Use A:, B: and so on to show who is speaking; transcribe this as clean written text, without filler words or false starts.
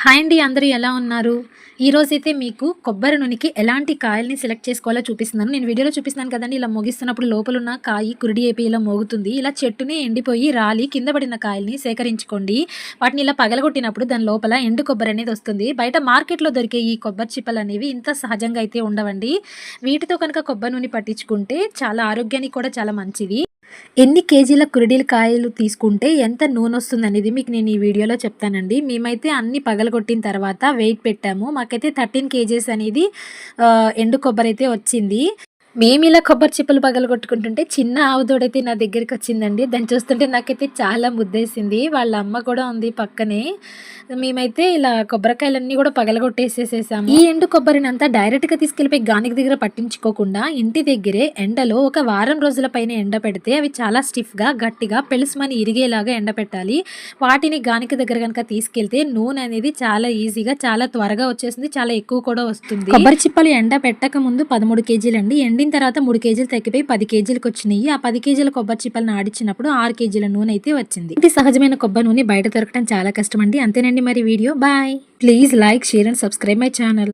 A: Hi అండి, అందరూ ఎలా ఉన్నారు? ఈరోజైతే మీకు కొబ్బరి నూనెకి ఎలాంటి కాయల్ని సెలెక్ట్ చేసుకోవాలో చూపిస్తున్నాను. నేను వీడియోలో చూపిస్తున్నాను కదండి, ఇలా మోగిస్తున్నప్పుడు లోపలున్న కాయి కురిడి అయిపోయి ఇలా మోగుతుంది. ఇలా చెట్టునే ఎండిపోయి రాలి కింద పడిన కాయల్ని సేకరించుకోండి. వాటిని ఇలా పగలగొట్టినప్పుడు దాని లోపల ఎండు కొబ్బరి అనేది వస్తుంది. బయట మార్కెట్లో దొరికే ఈ కొబ్బరి చిప్పలు అనేవి ఇంత సహజంగా అయితే ఉండవండి. వీటితో కనుక కొబ్బరి నూనె పట్టించుకుంటే చాలా ఆరోగ్యానికి కూడా చాలా మంచిది. ఎన్ని కేజీల కురిడీల కాయలు తీసుకుంటే ఎంత నూనె వస్తుందనేది మీకు నేను ఈ వీడియోలో చెప్తానండి. మేమైతే అన్ని పగలగొట్టిన తర్వాత వెయిట్ పెట్టాము. మాకైతే 13 కేజీస్ అనేది ఎండు కొబ్బరి అయితే వచ్చింది. మేము ఇలా కొబ్బరి చిప్పలు పగలగొట్టుకుంటుంటే చిన్న ఆవుదోడైతే నా దగ్గరికి వచ్చిందండి. దాన్ని చూస్తుంటే నాకైతే చాలా ముద్దేసింది. వాళ్ళ అమ్మ కూడా ఉంది పక్కనే. మేమైతే ఇలా కొబ్బరికాయలన్నీ కూడా పగలగొట్టేసేసేసాము. ఈ ఎండు కొబ్బరిని అంతా డైరెక్ట్గా తీసుకెళ్ళిపోయి గానికి దగ్గర పట్టించుకోకుండా ఇంటి దగ్గరే ఎండలో ఒక వారం రోజుల పైన ఎండ పెడితే అవి చాలా స్టిఫ్గా గట్టిగా పెలుసుమని ఇరిగేలాగా ఎండ పెట్టాలి. వాటిని గానికి దగ్గర కనుక తీసుకెళ్తే నూనె అనేది చాలా ఈజీగా చాలా త్వరగా వచ్చేస్తుంది, చాలా ఎక్కువ కూడా వస్తుంది. కొబ్బరి చిప్పలు ఎండ పెట్టక ముందు 13 కేజీలు అండి, ఎండిన తర్వాత 3 కేజీలు తగ్గిపోయి 10 కేజీలకు వచ్చినాయి. ఆ 10 కేజీల కొబ్బరి చిప్పలను ఆడిచ్చినప్పుడు 6 కేజీల నూనె అయితే వచ్చింది. ఇది సహజమైన కొబ్బరి నూనె బయట దొరకడం చాలా కష్టం అండి. అంతేనండి మరి video. Bye. Please like, share and subscribe my channel.